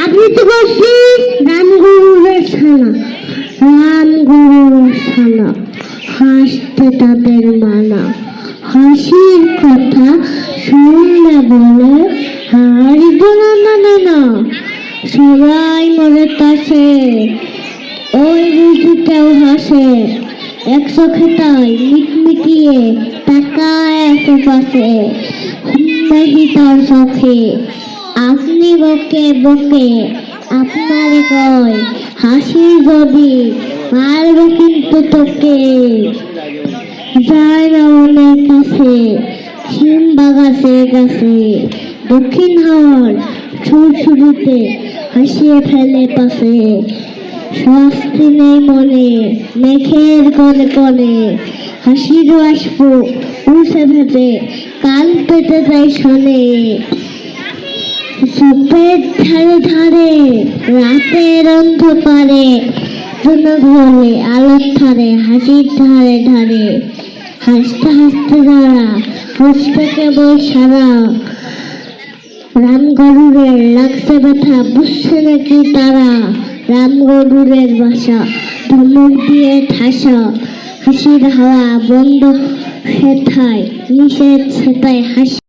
আবৃত্তি করছি রামগুরুর ছানা। রামগুরুর ছানা হাসতে তাদের মানা, হাসির কথা শুনলে বলে হারিব না না না না। সবাই মরে তাছে, ওই বুঝি কেউ হাসে, এক চোখে তাই মিটমিটিয়ে তাকায় আশেপাশে। হুম্বাহি তার চোখে, আপনি বকে বকে আপনারে কয়, হাসি যদি মারবে কিন্তু তোকে। যায় না মনের কাছে, সিম্বা গাছে গাছে, দক্ষিণ হাওয়ার সুরসুরিতে হাসিয়ে ফেলে পাশে। স্বস্তি নেই মনে, মেঘের কোণে কোণে হাসির বাষ্প উঠে ভেসে, কান পেতে যায় শোনে। চোখের ধারে ধারে রাতের অন্ধকারে, ঘরে আলোর ধারে হাসির ধারে ধারে, হাসতে হাসতে যারা হাসতে কেবল সারা। রামগরুরের লাগছে ব্যথা বুঝছে নাকি তারা, রামগরুরের বাসা ধমক দিয়ে ঠাসা। হাসির হাওয়া বন্ধ সেথায় নিষেধ সেথায় হাসি।